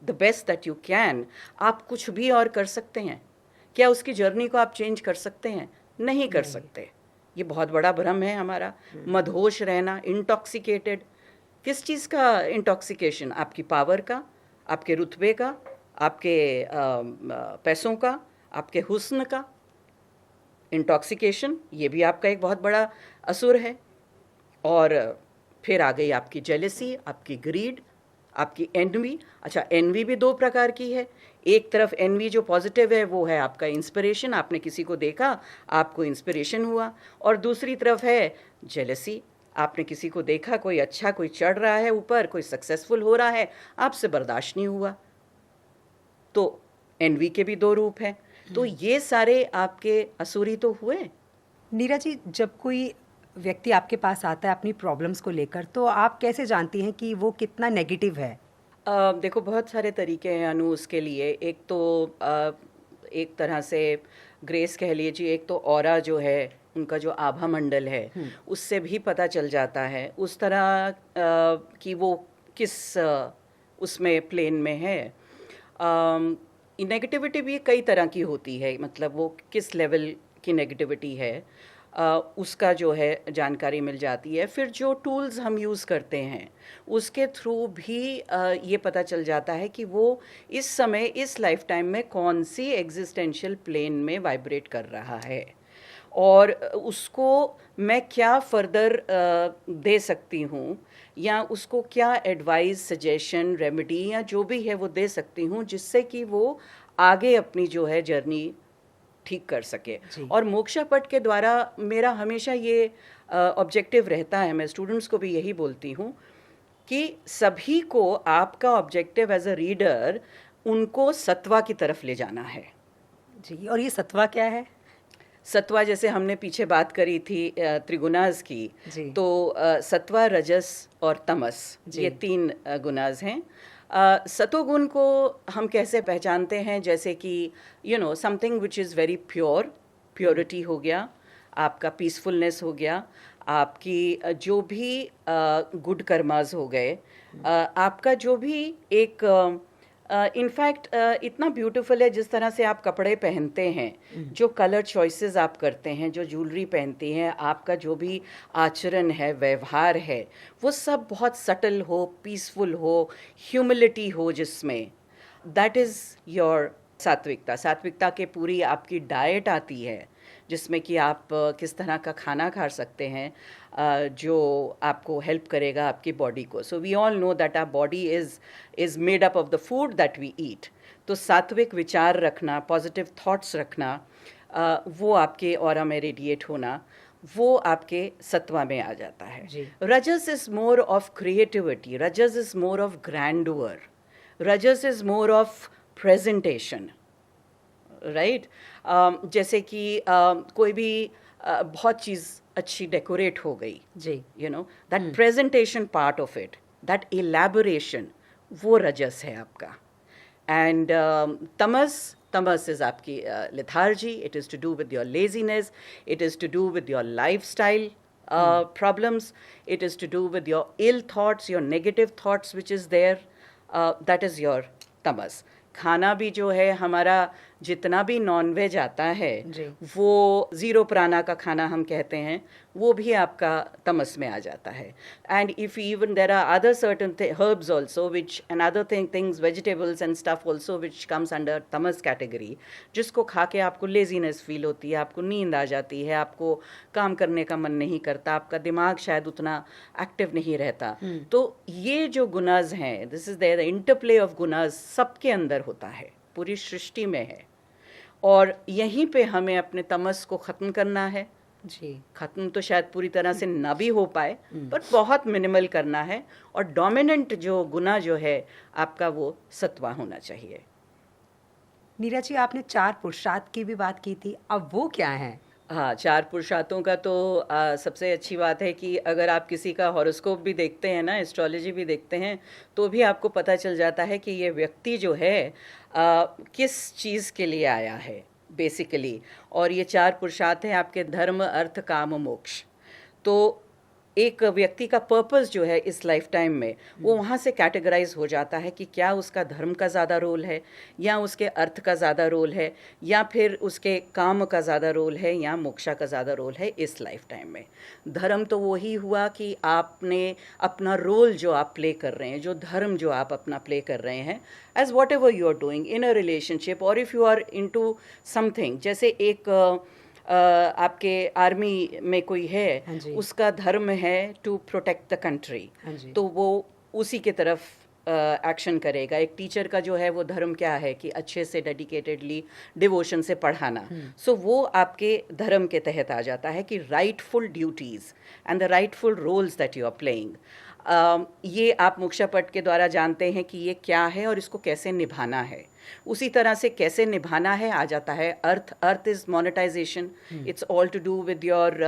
the best that you can, आप कुछ भी और कर सकते हैं क्या? उसकी जर्नी को आप चेंज कर सकते हैं? नहीं कर सकते. ये बहुत बड़ा भ्रम है हमारा. मदहोश रहना, इंटॉक्सिकेटेड. किस चीज़ का इंटॉक्सिकेशन? आपकी पावर का, आपके रुतबे का, आपके पैसों का, आपके हुस्न का इंटॉक्सिकेशन. ये भी आपका एक बहुत बड़ा असुर है. और फिर आ गई आपकी जेलसी, आपकी ग्रीड, आपकी एनवी. अच्छा, एनवी भी दो प्रकार की है. एक तरफ एनवी जो पॉजिटिव है वो है आपका इंस्पिरेशन, आपने किसी को देखा, आपको इंस्पिरेशन हुआ, और दूसरी तरफ है जेलसी, आपने किसी को देखा, कोई अच्छा, कोई चढ़ रहा है ऊपर, कोई सक्सेसफुल हो रहा है, आपसे बर्दाश्त नहीं हुआ। तो एनवी के भी दो रूप हैं। तो ये सारे आपके असुरी तो हुए। नीरा जी, जब कोई व्यक्ति आपके पास आता है अपनी प्रॉब्लम्स को लेकर, तो आप कैसे जानती हैं कि वो कितना नेगेटिव है? देखो, बहुत सारे तरीके हैं अनु उसके लिए। एक तो एक तरह से ग्रेस कह लीजिए, एक तो ऑरा जो है उनका जो आभा मंडल है उससे भी पता चल जाता है उस तरह कि वो किस उसमें प्लेन में है। नेगेटिविटी भी कई तरह की होती है, मतलब वो किस लेवल की नेगेटिविटी है उसका जो है जानकारी मिल जाती है। फिर जो टूल्स हम यूज़ करते हैं उसके थ्रू भी ये पता चल जाता है कि वो इस समय इस लाइफ टाइम में कौन सी एग्जिस्टेंशियल प्लेन में वाइब्रेट कर रहा है, और उसको मैं क्या फर्दर दे सकती हूँ, या उसको क्या एडवाइस, सजेशन, रेमेडी या जो भी है वो दे सकती हूँ जिससे कि वो आगे अपनी जो है जर्नी ठीक कर सके। और मोक्षा पट के द्वारा मेरा हमेशा ये ऑब्जेक्टिव रहता है, मैं स्टूडेंट्स को भी यही बोलती हूँ कि सभी को आपका ऑब्जेक्टिव एज अ रीडर उनको सत्वा की तरफ ले जाना है। जी, और ये सत्वा क्या है? सत्वा, जैसे हमने पीछे बात करी थी त्रिगुणाज की, तो सत्वा, रजस और तमस, ये तीन गुणाज हैं। सतोगुण को हम कैसे पहचानते हैं? जैसे कि something which is very pure, purity हो गया, आपका पीसफुलनेस हो गया, आपकी जो भी गुड कर्मास हो गए, आपका जो भी एक इनफैक्ट इतना ब्यूटीफुल है जिस तरह से आप कपड़े पहनते हैं, जो कलर चॉइसेस आप करते हैं, जो ज्वेलरी पहनती हैं, आपका जो भी आचरण है, व्यवहार है, वो सब बहुत सटल हो, पीसफुल हो, ह्यूमिलिटी हो जिसमें, दैट इज़ योर सात्विकता। सात्विकता के पूरी आपकी डाइट आती है जिसमें कि आप किस तरह का खाना खा सकते हैं जो आपको हेल्प करेगा आपकी बॉडी को। So we all know that our body is made up of the food that we eat. तो सात्विक विचार रखना, पॉजिटिव थॉट्स रखना, वो आपके ऑरा में रेडिएट होना, वो आपके सत्वा में आ जाता है। Rajas is more of creativity, rajas is more of grandeur, rajas is more of presentation, right. जैसे कि कोई भी बहुत चीज़ अच्छी डेकोरेट हो गई, that presentation part of it, that elaboration, वो रजस है आपका। एंड तमस इज आपकी lethargy, it is to do with your laziness, it is to do with your lifestyle problems, it is to do with your ill thoughts, your negative thoughts which is there, that is your tamas. खाना भी जो है हमारा, जितना भी nonveg आता है वो ज़ीरो प्राणा का खाना हम कहते हैं, वो भी आपका तमस में आ जाता है। And if even there are other certain herbs also which and other things, vegetables and stuff also which comes under तमस कैटेगरी, जिसको खा के आपको लेजीनेस फील होती है, आपको नींद आ जाती है, आपको काम करने का मन नहीं करता, आपका दिमाग शायद उतना एक्टिव नहीं रहता। तो ये जो गुनाज हैं, this is their interplay of गुनाज सबके अंदर होता है, पूरी सृष्टि में है, और यहीं पे हमें अपने तमस को ख़त्म करना है। ख़त्म तो शायद पूरी तरह से ना भी हो पाए, पर बहुत मिनिमल करना है, और डोमिनेंट जो गुना जो है आपका वो सत्वा होना चाहिए। नीरा जी, आपने 4 पुरुषार्थ की भी बात की थी, अब वो क्या है? हाँ, 4 पुरुषार्थों का तो सबसे अच्छी बात है कि अगर आप किसी का हॉरोस्कोप भी देखते हैं ना, एस्ट्रोलॉजी भी देखते हैं, तो भी आपको पता चल जाता है कि ये व्यक्ति जो है किस चीज़ के लिए आया है बेसिकली। और ये 4 पुरुषार्थ हैं आपके धर्म, अर्थ, काम, मोक्ष। तो एक व्यक्ति का पर्पस जो है इस लाइफ टाइम में, वो वहाँ से कैटेगराइज हो जाता है कि क्या उसका धर्म का ज़्यादा रोल है, या उसके अर्थ का ज़्यादा रोल है, या फिर उसके काम का ज़्यादा रोल है, या मोक्षा का ज़्यादा रोल है इस लाइफ टाइम में। धर्म तो वही हुआ कि आपने अपना रोल जो आप प्ले कर रहे हैं, जो धर्म जो आप अपना प्ले कर रहे हैं, as whatever you are doing in a relationship, और if you are into something, जैसे एक आपके आर्मी में कोई है, उसका धर्म है टू प्रोटेक्ट द कंट्री, तो वो उसी के तरफ एक्शन करेगा। एक टीचर का जो है वो धर्म क्या है कि अच्छे से डेडिकेटेडली डिवोशन से पढ़ाना। सो वो आपके धर्म के तहत आ जाता है कि rightful duties and the rightful roles that you are playing, ये आप मोक्षा पट के द्वारा जानते हैं कि ये क्या है और इसको कैसे निभाना है। उसी तरह से कैसे निभाना है आ जाता है अर्थ is monetization, it's all to do with your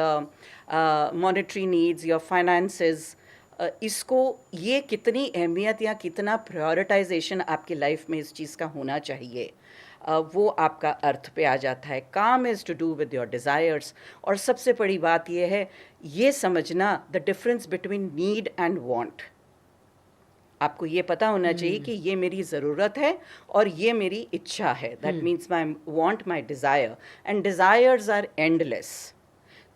monetary needs, your finances. इसको ये कितनी अहमियत या कितना प्रायोरिटाइजेशन आपकी लाइफ में इस चीज़ का होना चाहिए, वो आपका अर्थ पे आ जाता है। काम is to do with your desires. और सबसे बड़ी बात ये है ये समझना the difference between need and want. आपको ये पता होना चाहिए कि ये मेरी ज़रूरत है और ये मेरी इच्छा है। That means my want, my desire, and desires are endless.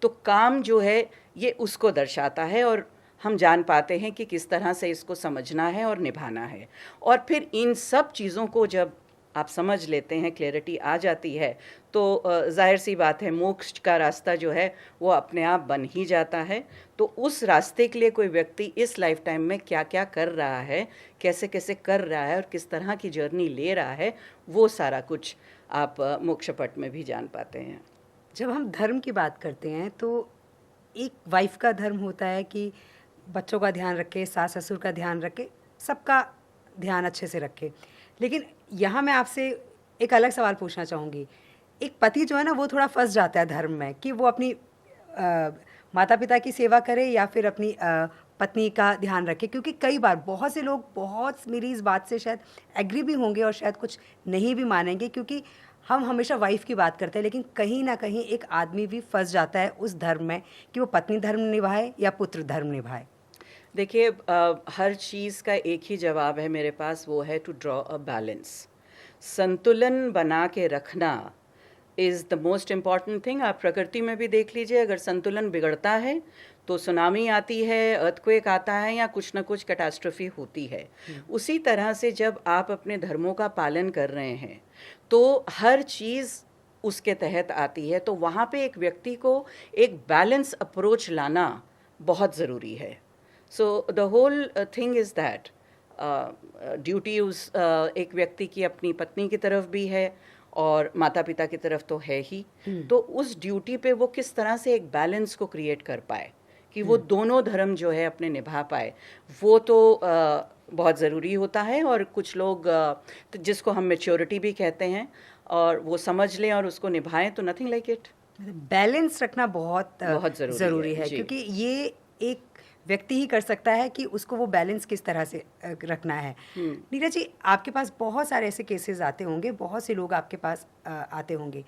तो काम जो है ये उसको दर्शाता है और हम जान पाते हैं कि किस तरह से इसको समझना है और निभाना है। और फिर इन सब चीज़ों को जब आप समझ लेते हैं, क्लैरिटी आ जाती है, तो जाहिर सी बात है मोक्ष का रास्ता जो है वो अपने आप बन ही जाता है। तो उस रास्ते के लिए कोई व्यक्ति इस लाइफ टाइम में क्या क्या कर रहा है, कैसे कैसे कर रहा है और किस तरह की जर्नी ले रहा है, वो सारा कुछ आप मोक्ष पट में भी जान पाते हैं। जब हम धर्म की बात करते हैं तो एक वाइफ का धर्म होता है कि बच्चों का ध्यान रखे, सास ससुर का ध्यान रखे, सबका ध्यान अच्छे से रखे। लेकिन यहाँ मैं आपसे एक अलग सवाल पूछना चाहूँगी। एक पति जो है ना वो थोड़ा फंस जाता है धर्म में कि वो अपनी माता पिता की सेवा करे या फिर अपनी पत्नी का ध्यान रखे, क्योंकि कई बार बहुत से लोग बहुत मेरी इस बात से शायद एग्री भी होंगे और शायद कुछ नहीं भी मानेंगे, क्योंकि हम हमेशा वाइफ की बात करते हैं लेकिन कहीं ना कहीं एक आदमी भी फंस जाता है उस धर्म में कि वो पत्नी धर्म निभाए या पुत्र धर्म निभाए। देखिए हर चीज़ का एक ही जवाब है मेरे पास, वो है टू ड्रॉ अ बैलेंस। संतुलन बना के रखना is the most important thing. आप प्रकृति में भी देख लीजिए, अगर संतुलन बिगड़ता है तो सुनामी आती है, अर्थक्वेक आता है या कुछ ना कुछ कैटास्ट्रोफी होती है। उसी तरह से जब आप अपने धर्मों का पालन कर रहे हैं तो हर चीज़ उसके तहत आती है। तो वहाँ पे एक व्यक्ति को एक बैलेंस अप्रोच लाना बहुत ज़रूरी है। So the whole thing is that duty उस एक व्यक्ति की अपनी पत्नी की तरफ भी है और माता पिता की तरफ तो है ही। तो उस ड्यूटी पे वो किस तरह से एक बैलेंस को क्रिएट कर पाए कि वो दोनों धर्म जो है अपने निभा पाए, वो तो बहुत ज़रूरी होता है। और कुछ लोग जिसको हम मैच्योरिटी भी कहते हैं और वो समझ लें और उसको निभाएं तो नथिंग लाइक इट। बैलेंस रखना बहुत ज़रूरी है क्योंकि ये एक व्यक्ति ही कर सकता है कि उसको वो बैलेंस किस तरह से रखना है। नीरज जी, आपके पास बहुत सारे ऐसे केसेस आते होंगे, बहुत से लोग आपके पास आते होंगे।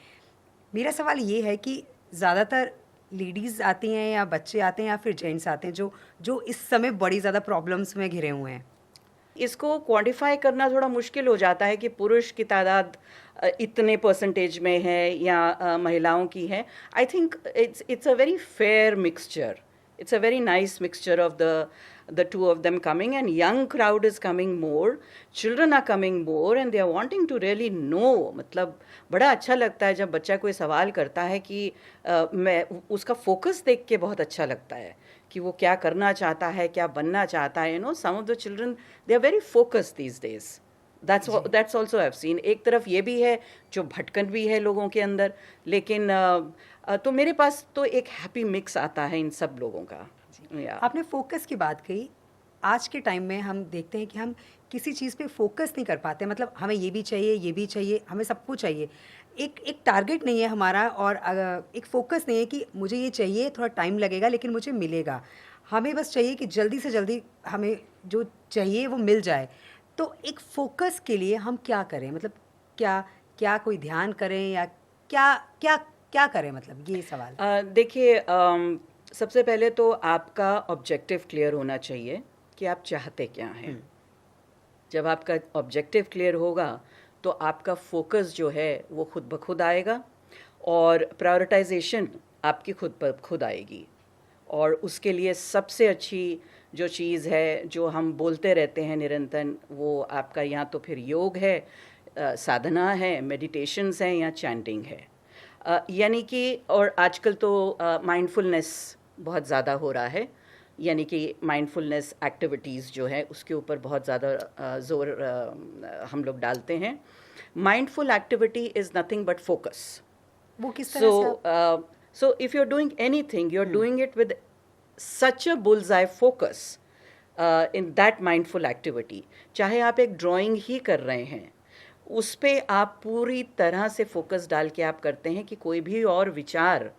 मेरा सवाल ये है कि ज़्यादातर लेडीज़ आती हैं या बच्चे आते हैं या फिर जेंट्स आते हैं जो इस समय बड़ी ज़्यादा प्रॉब्लम्स में घिरे हुए हैं? इसको क्वांटिफाई करना थोड़ा मुश्किल हो जाता है कि पुरुष की तादाद इतने परसेंटेज में है या महिलाओं की है। I think it's a very fair mixture. It's a very nice mixture of the two of them coming, and young crowd is coming more, children are coming more, and they are wanting to really know. मतलब बड़ा अच्छा लगता है जब बच्चा कोई सवाल करता है कि मैं उसका फोकस देख के बहुत अच्छा लगता है कि वो क्या करना चाहता है, क्या बनना चाहता है। Some of the children, they are very focused these days. That's also I've seen. एक तरफ ये भी है जो भटकन भी है लोगों के अंदर, लेकिन तो मेरे पास तो एक हैप्पी मिक्स आता है इन सब लोगों का। आपने फोकस की बात कही। आज के टाइम में हम देखते हैं कि हम किसी चीज़ पे फोकस नहीं कर पाते। मतलब हमें ये भी चाहिए, हमें सब कुछ चाहिए। एक टारगेट नहीं है हमारा और एक फोकस नहीं है कि मुझे ये चाहिए, थोड़ा टाइम लगेगा लेकिन मुझे मिलेगा। हमें बस चाहिए कि जल्दी से जल्दी हमें जो चाहिए वो मिल जाए। तो एक फोकस के लिए हम क्या करें? मतलब क्या कोई ध्यान करें या क्या करें? मतलब ये सवाल। देखिए, सबसे पहले तो आपका ऑब्जेक्टिव क्लियर होना चाहिए कि आप चाहते क्या हैं। जब आपका ऑब्जेक्टिव क्लियर होगा तो आपका फोकस जो है वो खुद ब खुद आएगा और प्रायोरिटाइजेशन आपकी खुद ब खुद आएगी। और उसके लिए सबसे अच्छी जो चीज़ है जो हम बोलते रहते हैं निरंतर, वो आपका या तो फिर योग है, साधना है, मेडिटेशंस हैं या चैंटिंग है। यानी कि और आजकल तो माइंडफुलनेस बहुत ज़्यादा हो रहा है, यानी कि माइंडफुलनेस एक्टिविटीज़ जो है उसके ऊपर बहुत ज़्यादा ज़ोर हम लोग डालते हैं. Mindful activity is nothing but focus. वो किस तरह से आप- So if you're doing anything, you're doing it with such a bullseye focus in that mindful activity. चाहे आप एक ड्राइंग ही कर रहे हैं, उस पे आप पूरी तरह से फोकस डाल के आप करते हैं कि कोई भी और विचार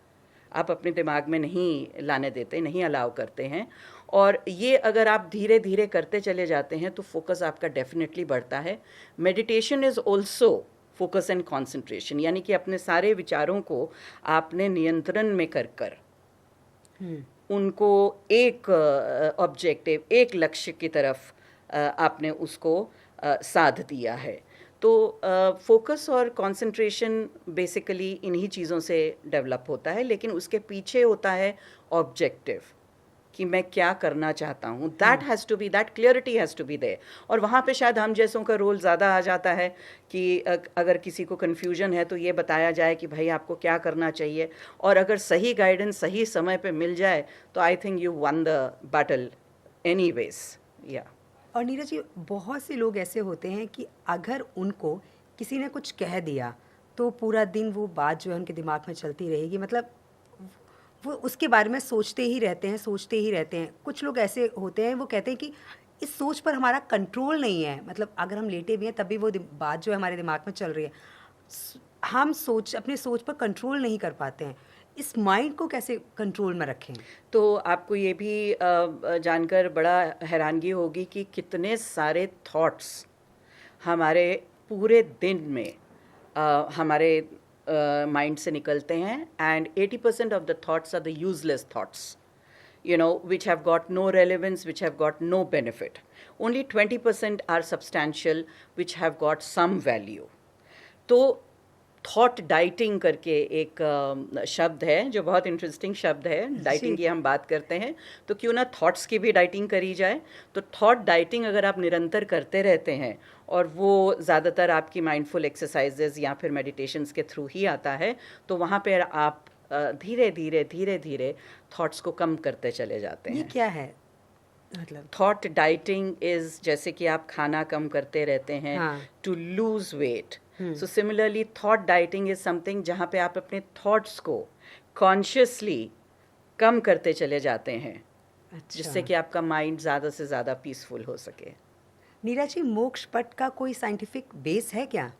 आप अपने दिमाग में नहीं लाने देते, नहीं अलाउ करते हैं. और ये अगर आप धीरे धीरे करते चले जाते हैं तो फोकस आपका डेफिनेटली बढ़ता है. Meditation is also focus and concentration, यानी कि अपने सारे विचारों को आपने नियंत्रण में कर कर उनको एक ऑब्जेक्टिव, एक लक्ष्य की तरफ आपने उसको साध दिया है. तो फोकस और कंसंट्रेशन बेसिकली इन्हीं चीज़ों से डेवलप होता है, लेकिन उसके पीछे होता है ऑब्जेक्टिव कि मैं क्या करना चाहता हूँ. That has to be, that clarity has to be there. और वहाँ पे शायद हम जैसों का रोल ज़्यादा आ जाता है कि अगर किसी को कन्फ्यूजन है तो ये बताया जाए कि भाई आपको क्या करना चाहिए, और अगर सही गाइडेंस सही समय पे मिल जाए तो I think you one the battle anyways. या और नीरज जी, बहुत से लोग ऐसे होते हैं कि अगर उनको किसी ने कुछ कह दिया तो पूरा दिन वो बात जो है उनके दिमाग में चलती रहेगी, मतलब वो उसके बारे में सोचते ही रहते हैं, सोचते ही रहते हैं. कुछ लोग ऐसे होते हैं, वो कहते हैं कि इस सोच पर हमारा कंट्रोल नहीं है, मतलब अगर हम लेटे भी हैं तब भी वो बात जो है हमारे दिमाग में चल रही है. हम अपने सोच पर कंट्रोल नहीं कर पाते हैं. इस माइंड को कैसे कंट्रोल में रखें? तो आपको ये भी जानकर बड़ा हैरानगी होगी कि कितने सारे थॉट्स हमारे पूरे दिन में हमारे माइंड से निकलते हैं. And 80% of the thoughts are the useless thoughts, you know, which have got no relevance, which have got no benefit. Only 20% are substantial, which have got some value. तो थॉट डाइटिंग करके एक शब्द है जो बहुत इंटरेस्टिंग शब्द है. Dieting की हम बात करते हैं तो क्यों ना थॉट्स की भी डाइटिंग करी जाए. तो थॉट डाइटिंग अगर आप निरंतर करते रहते हैं, और वो ज़्यादातर आपकी माइंडफुल एक्सरसाइजेज या फिर मेडिटेशंस के थ्रू ही आता है, तो वहाँ पर आप धीरे धीरे थॉट्स को कम करते चले जाते हैं. ये क्या है मतलब? थॉट डाइटिंग इज जैसे कि आप खाना कम करते रहते हैं to lose weight. So similarly thought dieting is something जहाँ पे आप अपने थॉट्स को कॉन्शियसली कम करते चले जाते हैं. अच्छा. जिससे कि आपका माइंड ज़्यादा से ज़्यादा पीसफुल हो सके. नीरज जी, मोक्ष पट का कोई साइंटिफिक बेस है क्या?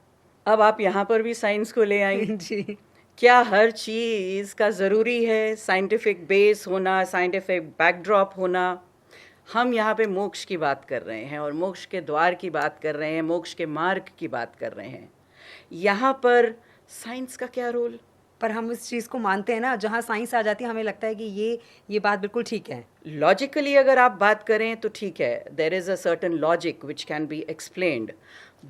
अब आप यहाँ पर भी साइंस को ले आई. जी. क्या हर चीज़ का ज़रूरी है साइंटिफिक बेस होना, साइंटिफिक बैकड्रॉप होना? हम यहाँ पे मोक्ष की बात कर रहे हैं और मोक्ष के द्वार की बात कर रहे हैं, मोक्ष के मार्ग की बात कर रहे हैं. यहाँ पर साइंस का क्या रोल? पर हम इस चीज़ को मानते हैं ना, जहाँ साइंस आ जाती है हमें लगता है कि ये बात बिल्कुल ठीक है. लॉजिकली अगर आप बात करें तो ठीक है, there is a certain logic which can be explained.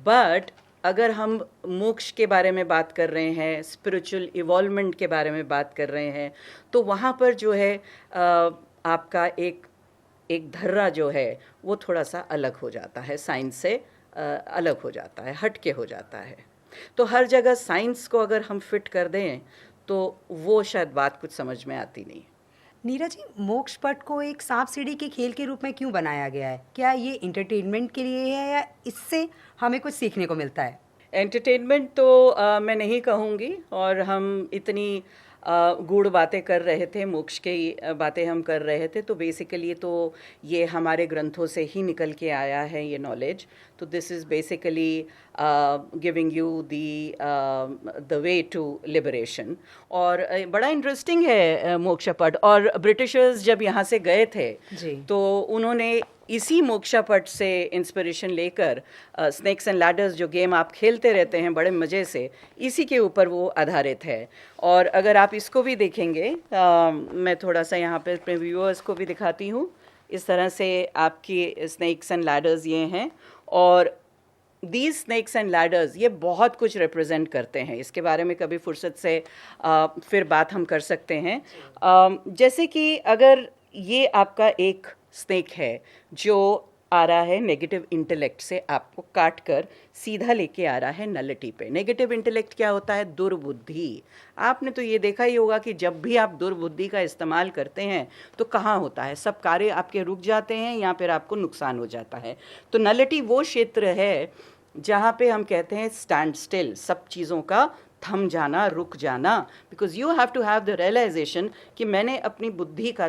But अगर हम मोक्ष के बारे में बात कर रहे हैं, स्पिरिचुअल इवॉल्वमेंट के बारे में बात कर रहे हैं, तो वहाँ पर जो है आपका एक धर्रा जो है वो थोड़ा सा अलग हो जाता है, साइंस से अलग हो जाता है, हटके हो जाता है. तो हर जगह साइंस को अगर हम फिट कर दें तो वो शायद बात कुछ समझ में आती नहीं. नीरज जी, मोक्ष पट को एक सांप सीढ़ी के खेल के रूप में क्यों बनाया गया है? क्या ये इंटरटेनमेंट के लिए है या इससे हमें कुछ सीखने को मिलता है? एंटरटेनमेंट तो मैं नहीं कहूँगी, और हम इतनी गूढ़ बातें कर रहे थे, मोक्ष की बातें हम कर रहे थे, तो बेसिकली तो ये हमारे ग्रंथों से ही निकल के आया है ये नॉलेज. तो this is basically giving you the way to liberation. और बड़ा इंटरेस्टिंग है मोक्षपट. और ब्रिटिशर्स जब यहाँ से गए थे जी. तो उन्होंने इसी मोक्षपट से इंस्पिरेशन लेकर स्नेक्स एंड लैडर्स जो गेम आप खेलते रहते हैं बड़े मज़े से, इसी के ऊपर वो आधारित है. और अगर आप इसको भी देखेंगे, मैं थोड़ा सा यहाँ पे अपने व्यूअर्स को भी दिखाती हूँ. इस तरह से आपकी स्नेक्स एंड लैडर्स ये हैं, और दीज स्नेक्स एंड लैडर्स ये बहुत कुछ रिप्रेजेंट करते हैं. इसके बारे में कभी फुर्सत से फिर बात हम कर सकते हैं. जैसे कि अगर ये आपका एक स्नेक है जो आ रहा है नेगेटिव इंटेलेक्ट से आपको काट कर सीधा लेके आ रहा है नलिटी पे। नेगेटिव इंटेलेक्ट क्या होता है? दुर्बुद्धि। आपने तो ये देखा ही होगा कि जब भी आप दुर्बुद्धि का इस्तेमाल करते हैं तो कहाँ होता है? सब कार्य आपके रुक जाते हैं या फिर आपको नुकसान हो जाता है। तो नलिटी वो क्षेत्र है जहाँ पे हम कहते हैं स्टैंड स्टिल, सब चीज़ों का थम जाना, रुक जाना, because you have to have the realization कि मैंने अपनी बुद्धि का,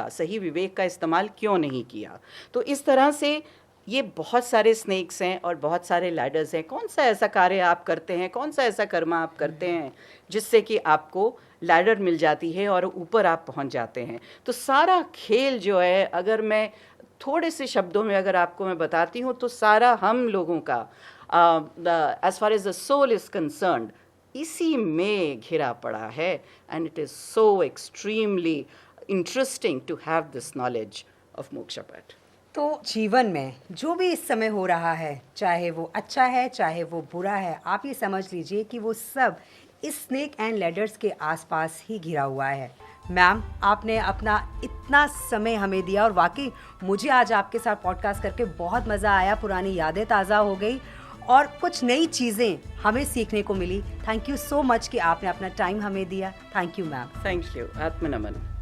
सही विवेक का इस्तेमाल क्यों नहीं किया। तो इस तरह से ये बहुत सारे स्नेक्स हैं और बहुत सारे लैडर्स हैं। कौन सा ऐसा कार्य आप करते हैं, कौन सा ऐसा कर्म आप करते हैं जिससे कि आपको लैडर मिल जाती है और ऊपर आप पहुंच जाते हैं। तो सारा खेल जो है, अगर मैं थोड़े से शब्दों में अगर आपको मैं बताती हूँ, तो सारा हम लोगों का as far as the soul is concerned इसी में घिरा पड़ा है। And it is so extremely interesting to have this knowledge of मोक्ष पट। तो जीवन में जो भी इस समय हो रहा है, चाहे वो अच्छा है चाहे वो बुरा है, आप ये समझ लीजिए कि वो सब इस स्नेक एंड लैडर्स के आसपास ही घिरा हुआ है। मैम, आपने अपना इतना समय हमें दिया और वाकई मुझे आज आपके साथ पॉडकास्ट करके बहुत मज़ा आया। पुरानी यादें ताज़ा हो गई और कुछ नई चीज़ें हमें सीखने को मिली। थैंक यू सो मच कि आपने अपना टाइम हमें दिया। Thank you ma'am. Thank you. आत्मनमन।